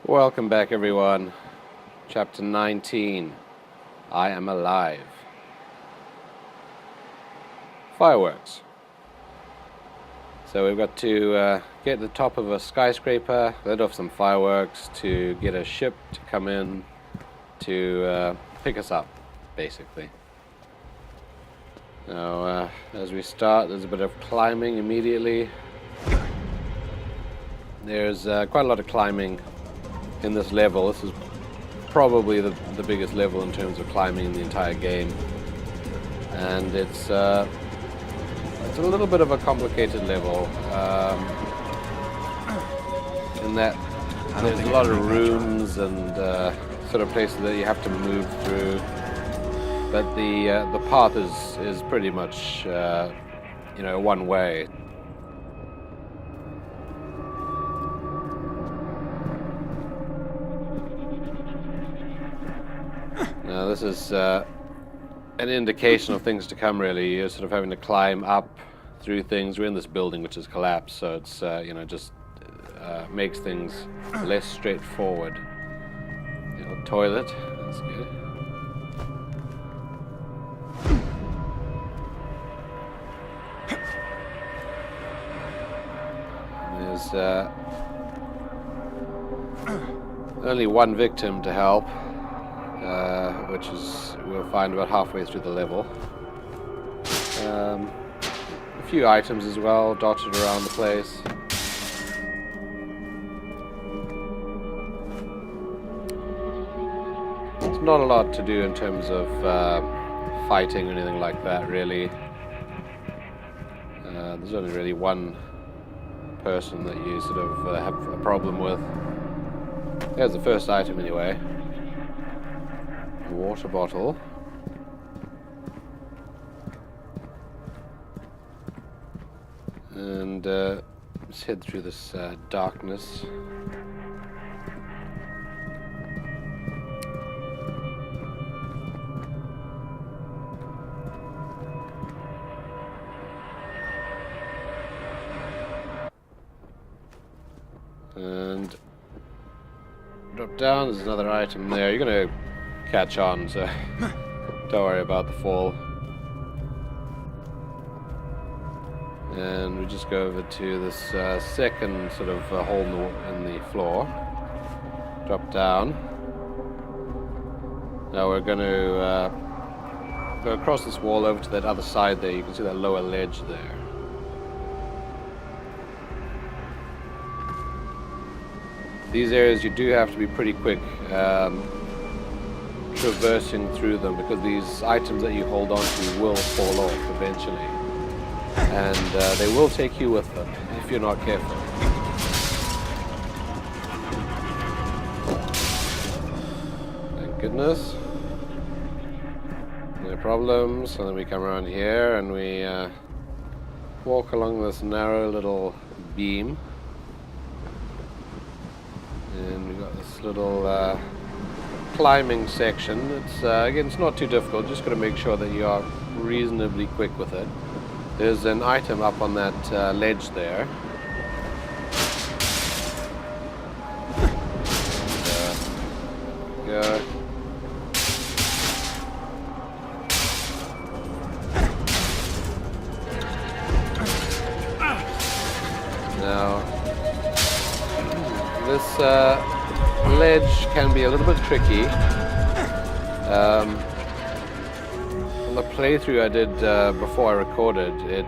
Welcome back, everyone. Chapter 19. I am alive. Fireworks. So we've got to get to the top of a skyscraper, let off some fireworks to get a ship to come in to pick us up, basically. Now, as we start, there's a bit of climbing immediately. There's quite a lot of climbing in this level. This is probably the biggest level in terms of climbing in the entire game, and it's a little bit of a complicated level in that there's a lot of rooms and sort of places that you have to move through, but the path is pretty much one way. Now this is an indication of things to come, really. You're sort of having to climb up through things. We're in this building which has collapsed, so it's just makes things less straightforward. Toilet, that's good. There's only one victim to help. Which we'll find about halfway through the level. A few items as well dotted around the place. There's not a lot to do in terms of fighting or anything like that, really. There's only really one person that you sort of have a problem with. There's the first item anyway. Water bottle. And let's head through this darkness. And drop down, there's another item there. You're going to catch on, so don't worry about the fall. And we just go over to this second sort of hole in the floor. Drop down. Now we're going to go across this wall over to that other side there. You can see that lower ledge there. These areas you do have to be pretty quick traversing through them, because these items that you hold on to will fall off eventually, and they will take you with them if you're not careful. Thank goodness. No problems. And then we come around here and we walk along this narrow little beam, and we've got this little climbing section. It's again, it's not too difficult. Just got to make sure that you are reasonably quick with it. There's an item up on that ledge there. Go. Now, this ledge can be a little bit tricky. On the playthrough I did before I recorded it,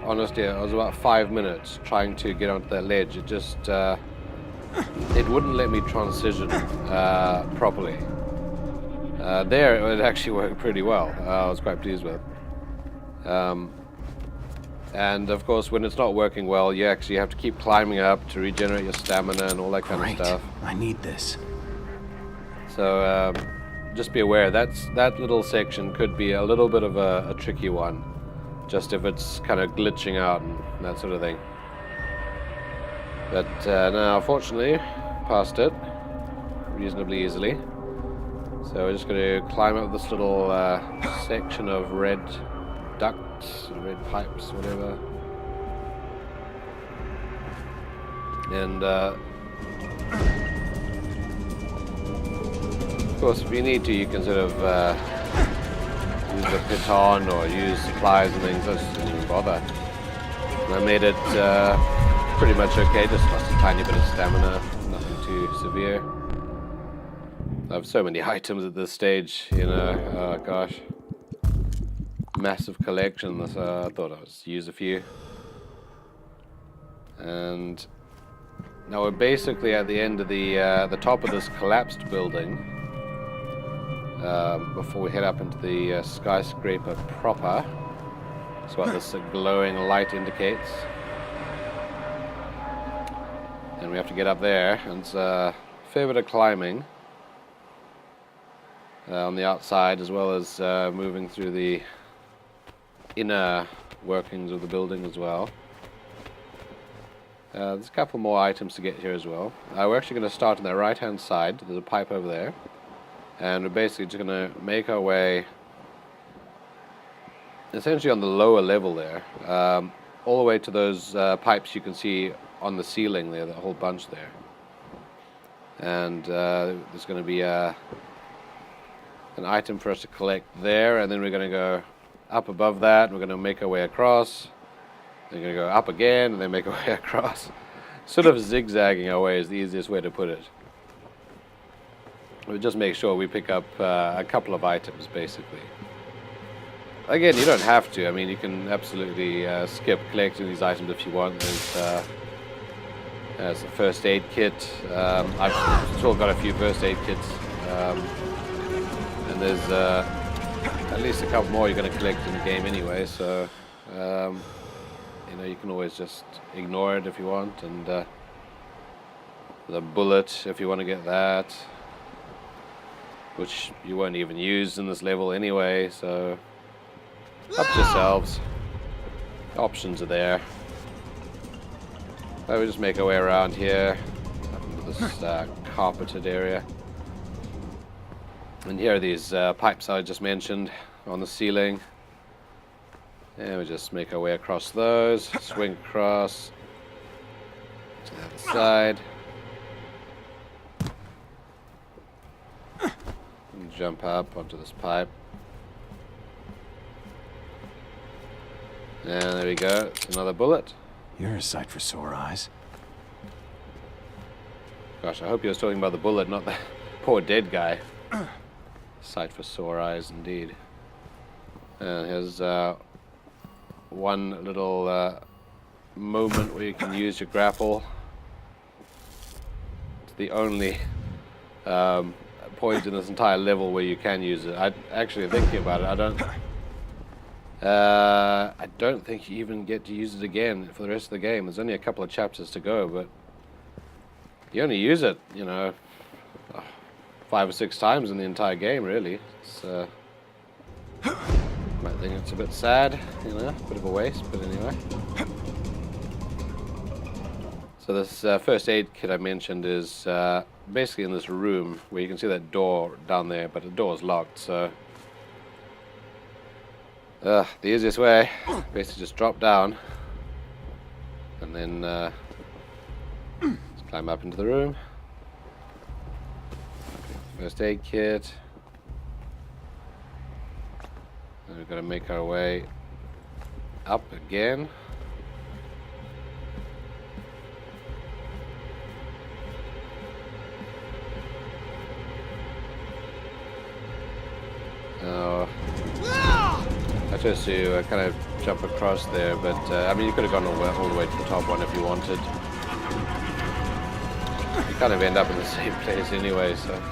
honestly, it was about 5 minutes trying to get onto that ledge. It just it wouldn't let me transition properly. There it actually worked pretty well. I was quite pleased with. And of course, when it's not working well, you actually have to keep climbing up to regenerate your stamina and all that kind of stuff. I need this. So just be aware that little section could be a little bit of a tricky one, just if it's kind of glitching out and that sort of thing. But now, fortunately, passed it reasonably easily. So we're just going to climb up this little section of red ducts, red pipes, whatever. And Of course, if you need to, you can sort of use a piton or use supplies and things. I just didn't even bother. And I made it pretty much okay, just lost a tiny bit of stamina, nothing too severe. I have so many items at this stage, you know, oh gosh. Massive collection, so I thought I'd just use a few. And now we're basically at the end of the top of this collapsed building. Before we head up into the skyscraper proper. That's what this glowing light indicates. And we have to get up there, and it's a fair bit of climbing on the outside, as well as moving through the inner workings of the building as well. There's a couple more items to get here as well. We're actually going to start on the right hand side. There's a pipe over there. And we're basically just going to make our way essentially on the lower level there, all the way to those pipes you can see on the ceiling there, the whole bunch there. And there's going to be an item for us to collect there, and then we're going to go up above that, and we're going to make our way across. Then we're going to go up again, and then make our way across. Sort of zigzagging our way is the easiest way to put it. We'll just make sure we pick up a couple of items, basically. Again, you don't have to. I mean, you can absolutely skip collecting these items if you want. There's a first aid kit. I've still got a few first aid kits. And there's at least a couple more you're going to collect in the game anyway, so you know, you can always just ignore it if you want. And the bullet, if you want to get that, which you won't even use in this level anyway, so up to yourselves. Options are there. So we just make our way around here, up into this carpeted area. And here are these pipes I just mentioned on the ceiling. And we just make our way across those, swing across to the other side. And jump up onto this pipe. And there we go, it's another bullet. You're a sight for sore eyes. Gosh, I hope you were talking about the bullet, not the poor dead guy. Sight for sore eyes, indeed. And here's one little moment where you can use your grapple. It's the only point in this entire level where you can use it. I actually, thinking about it, I don't think you even get to use it again for the rest of the game. There's only a couple of chapters to go, but you only use it, you know, 5 or 6 times in the entire game, really. It's, might think it's a bit sad, you know, a bit of a waste, but anyway. So this first aid kit I mentioned is basically in this room where you can see that door down there, but the door is locked, so the easiest way, basically just drop down and then just climb up into the room. First aid kit. And we've got to make our way up again. I chose to kind of jump across there, but I mean, you could have gone all the way to the top one if you wanted. You kind of end up in the same place anyway, so.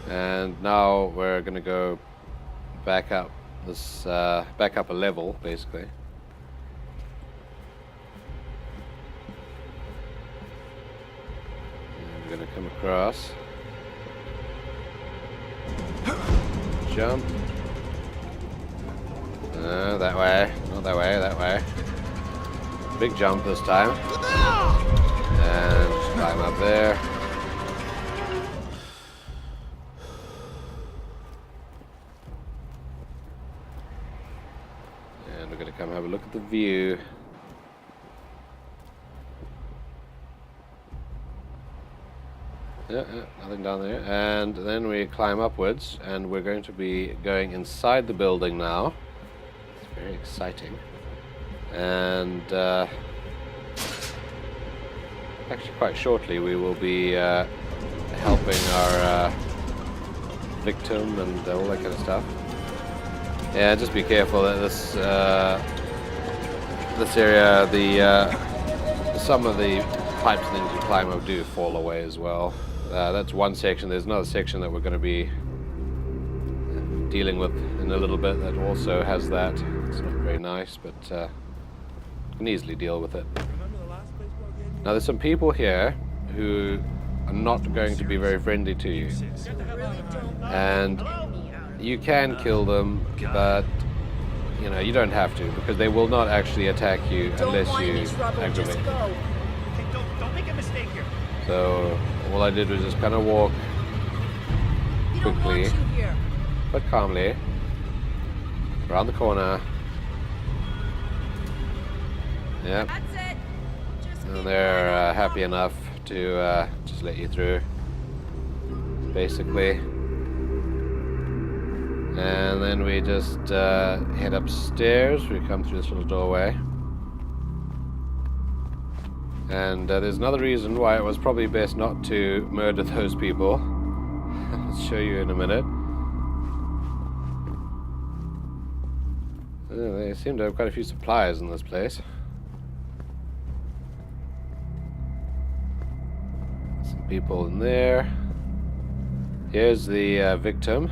And now we're going to go back up this, back up a level, basically. And we're going to come across. Jump. That way. Not that way, that way. Big jump this time. And just climb up there. And we're going to come have a look at the view. Nothing down there. And then we climb upwards, and we're going to be going inside the building now. It's very exciting. And actually quite shortly we will be helping our victim and all that kind of stuff. Yeah, just be careful that this area, some of the pipes and things you climb up do fall away as well. That's one section. There's another section that we're going to be dealing with in a little bit that also has that. It's not very nice, but you can easily deal with it. Now there's some people here who are not going to be very friendly to you. And you can kill them, but you know, you don't have to, because they will not actually attack you unless you aggravate. Don't make a mistake here. So all I did was just kind of walk quickly, but calmly, around the corner. Yep. And they're happy enough to just let you through, basically. And then we just head upstairs. We come through this little doorway. And there's another reason why it was probably best not to murder those people. I'll show you in a minute. They seem to have quite a few supplies in this place. Some people in there. Here's the victim,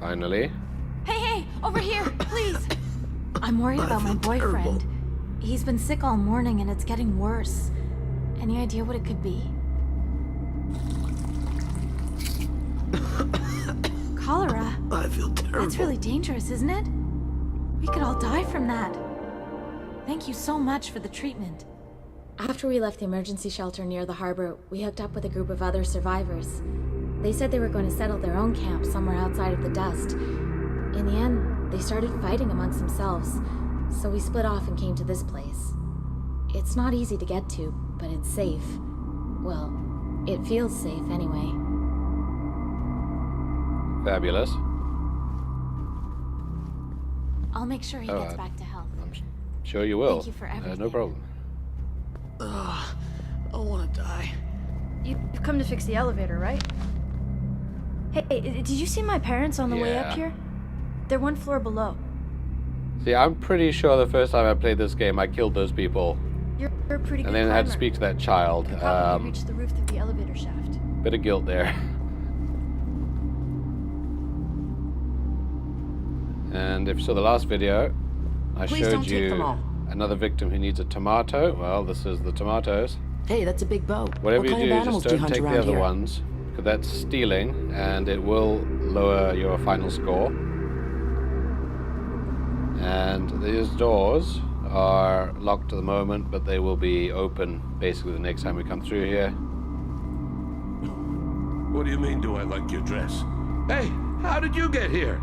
finally. Hey, over here, please. I'm worried about my boyfriend. He's been sick all morning and it's getting worse. Any idea what it could be? Cholera? I feel terrible. That's really dangerous, isn't it? We could all die from that. Thank you so much for the treatment. After we left the emergency shelter near the harbor, we hooked up with a group of other survivors. They said they were going to settle their own camp somewhere outside of the dust. In the end, they started fighting amongst themselves, so we split off and came to this place. It's not easy to get to, but it's safe. Well, it feels safe anyway. Fabulous. I'll make sure he gets back to health. I'm sure you will. Thank you for everything. No problem. I want to die. You've come to fix the elevator, right? Hey, did you see my parents on the way up Yeah. here? They're one floor below. See, I'm pretty sure the first time I played this game, I killed those people. You're a pretty good And then I had to speak to that child. You probably reached the roof through the elevator shaft. Bit of guilt there. And if you saw the last video, I Please showed don't take them you all. another victim who needs a tomato. Well, this is the tomatoes. Hey, that's a big bow. Whatever what kind you of do, animals just do you don't hunt take the around other here? ones, because that's stealing, and it will lower your final score. And these doors are locked at the moment, but they will be open basically the next time we come through here. What do you mean, do I like your dress? Hey, how did you get here?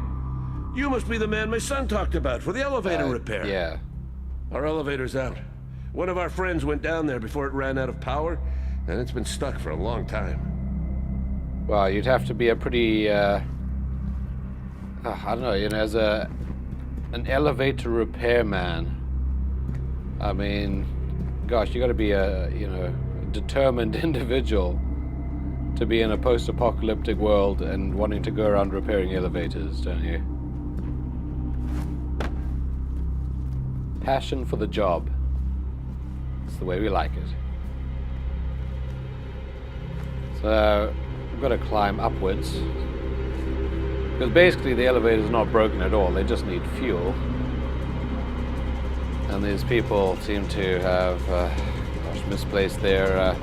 You must be the man my son talked about for the elevator repair. Yeah. Our elevator's out. One of our friends went down there before it ran out of power, and it's been stuck for a long time. Well, you'd have to be a pretty, I don't know, as an elevator repairman. I mean, gosh, you got to be a determined individual to be in a post-apocalyptic world and wanting to go around repairing elevators, don't you? Passion for the job. That's the way we like it. So, we've got to climb upwards. Because basically the elevator's not broken at all, they just need fuel. And these people seem to have misplaced their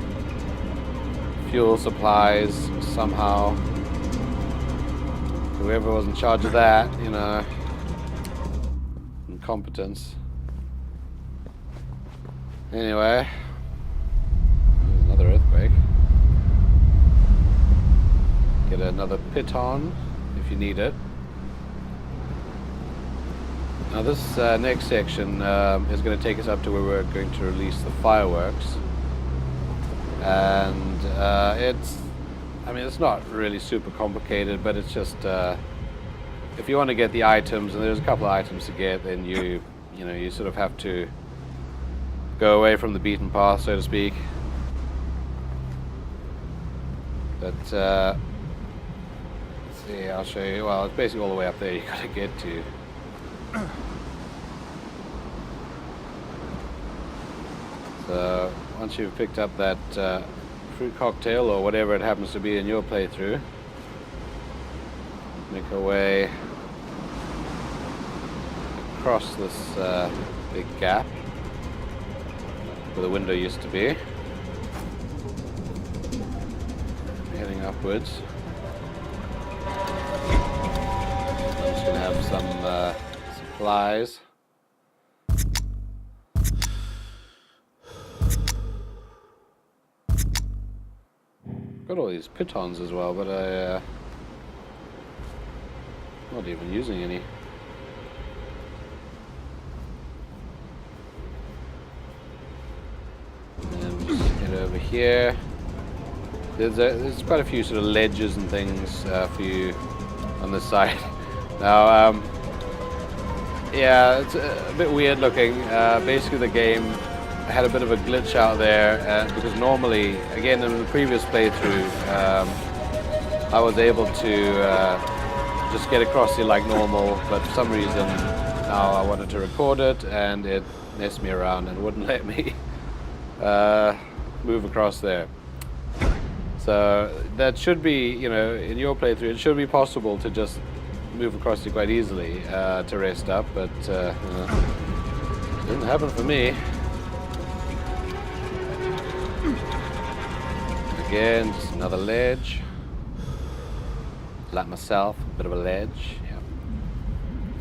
fuel supplies somehow. Whoever was in charge of that, incompetence. Anyway, there's another earthquake. Get another piton if you need it. Now this next section is going to take us up to where we're going to release the fireworks. And it's I mean, it's not really super complicated, but it's just if you want to get the items, and there's a couple of items to get, then you sort of have to go away from the beaten path, so to speak. But let's see, I'll show you. Well, it's basically all the way up there you gotta get to. So once you've picked up that fruit cocktail or whatever it happens to be in your playthrough, make our way across this big gap where the window used to be, heading upwards. I'm just going to have some supplies. Got all these pitons as well, but I not even using any. And just head over here. There's quite a few sort of ledges and things for you on this side. Now, yeah, it's a bit weird looking. Basically, the game had a bit of a glitch out there because normally, again, in the previous playthrough, I was able to just get across here like normal, but for some reason now I wanted to record it and it messed me around and wouldn't let me move across there. So that should be, in your playthrough, it should be possible to just move across it quite easily to rest up, but it didn't happen for me. Again, just another ledge. Like myself, a bit of a ledge. Yeah.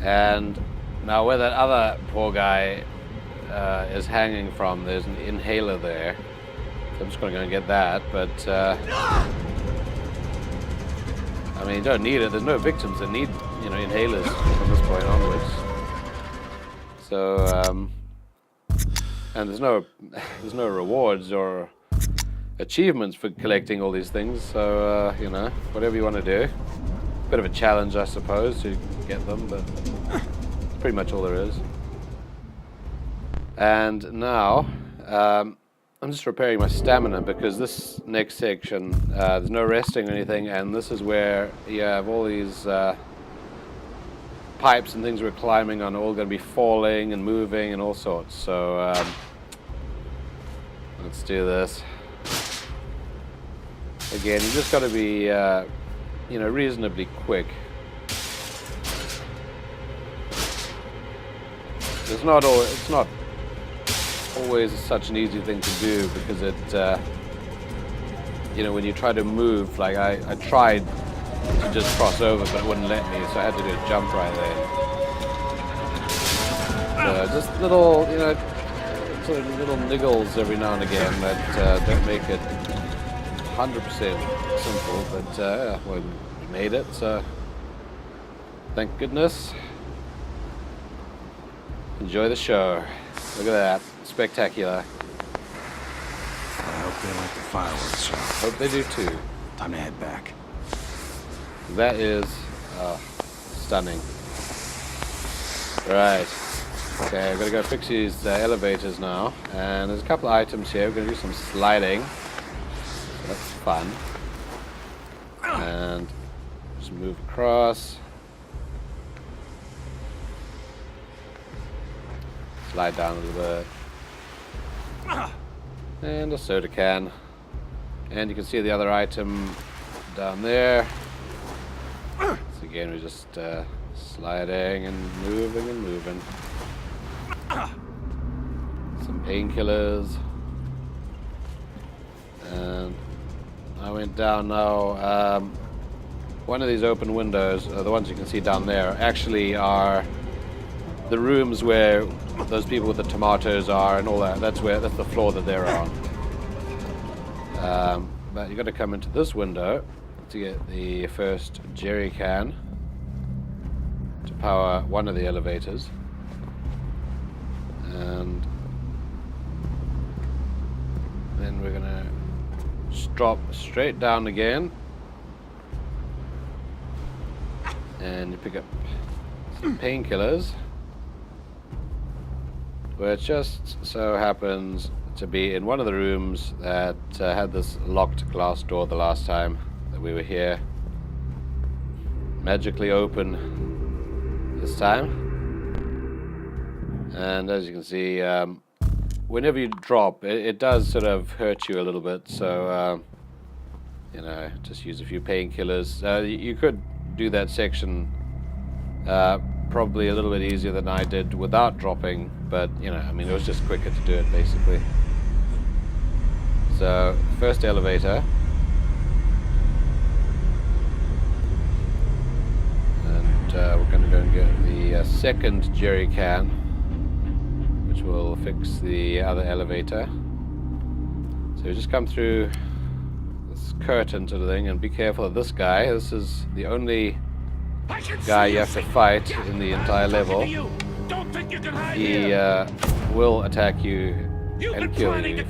And now where that other poor guy is hanging from, there's an inhaler there. So I'm just going to go and get that, but I mean, you don't need it. There's no victims that need, inhalers from this point onwards. So, and there's no rewards or achievements for collecting all these things, so whatever you want to do. Bit of a challenge, I suppose, to get them, but it's pretty much all there is. And now I'm just repairing my stamina because this next section there's no resting or anything, and this is where you have all these pipes and things we're climbing on, all going to be falling and moving and all sorts. So let's do this. Again, you just got to be, reasonably quick. It's not always such an easy thing to do because it, when you try to move, like I tried to just cross over, but it wouldn't let me, so I had to do a jump right there. So just little, sort of little niggles every now and again that don't make it 100% simple, but well, we made it, so thank goodness. Enjoy the show. Look at that, spectacular. I hope they like the fireworks show. Hope they do too. Time to head back. That is stunning. Right. Okay, I'm gonna go fix these elevators now, and there's a couple of items here. We're gonna do some sliding. That's fun. And just move across. Slide down a little bit. And a soda can. And you can see the other item down there. So again, we're just sliding and moving. Some painkillers. And I went down now. One of these open windows, the ones you can see down there, actually are the rooms where those people with the tomatoes are and all that. That's the floor that they're on. But you got to come into this window to get the first jerry can to power one of the elevators. And then we're gonna drop straight down again And you pick up some painkillers, which just so happens to be in one of the rooms that had this locked glass door the last time that we were here. Magically open this time. And as you can see, whenever you drop, it does sort of hurt you a little bit, so you know, just use a few painkillers. You could do that section probably a little bit easier than I did without dropping, but you know, I mean, it was just quicker to do it basically. So, first elevator. And we're going to go and get the second jerry can, which will fix the other elevator. So we just come through this curtain sort of thing, and be careful of this guy. This is the only guy you have to fight in the entire level. He will attack you and kill you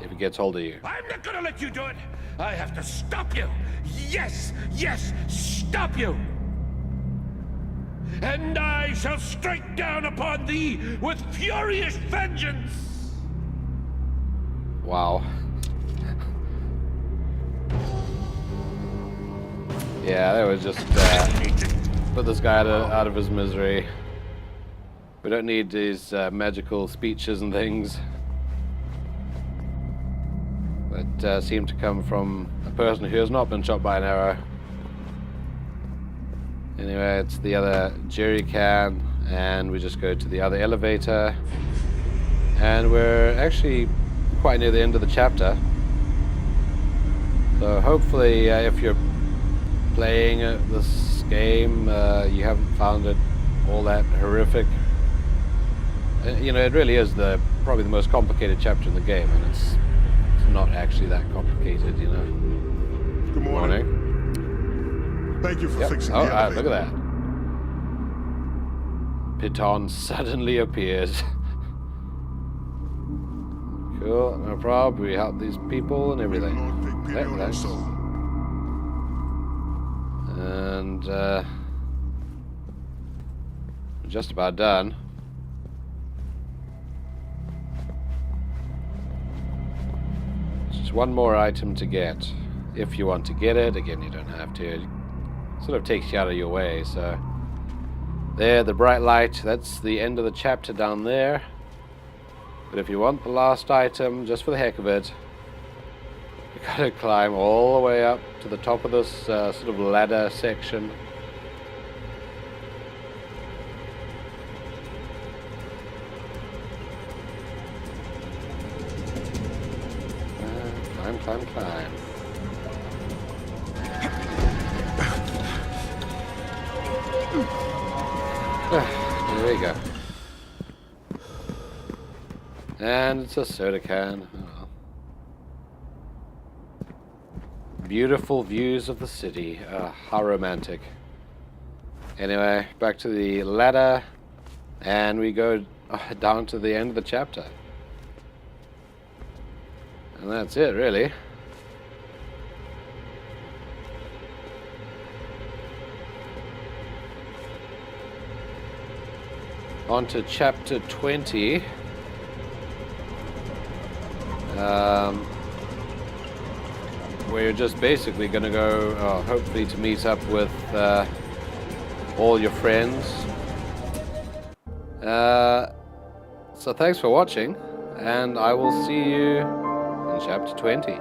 if he gets hold of you. I'm not gonna let you do it. I have to stop you. Yes, stop you. And I shall strike down upon thee with furious vengeance. Wow. Yeah, that was just put this guy out of his misery. We don't need these magical speeches and things that seem to come from a person who has not been shot by an arrow. Anyway, it's the other jerry can, and we just go to the other elevator, and we're actually quite near the end of the chapter. So hopefully, if you're playing this game, you haven't found it all that horrific. You know, it really is probably the most complicated chapter in the game, and it's not actually that complicated, you know. Good morning. Thank you for fixing the elevator. Look at that. Piton suddenly appears. Cool, no problem. We help these people and everything. Lord, take pity on your soul. And we're just about done. Just one more item to get. If you want to get it, again, you don't have to. It sort of takes you out of your way, so. There, the bright light, that's the end of the chapter down there. But if you want the last item, just for the heck of it, you gotta climb all the way up to the top of this sort of ladder section. Climb. There we go. And it's a soda can. Oh. Beautiful views of the city. How romantic. Anyway, back to the ladder, and we go down to the end of the chapter. And that's it, really. On to chapter 20. Where you're just basically going to go, hopefully, to meet up with all your friends. So thanks for watching, and I will see you in chapter 20.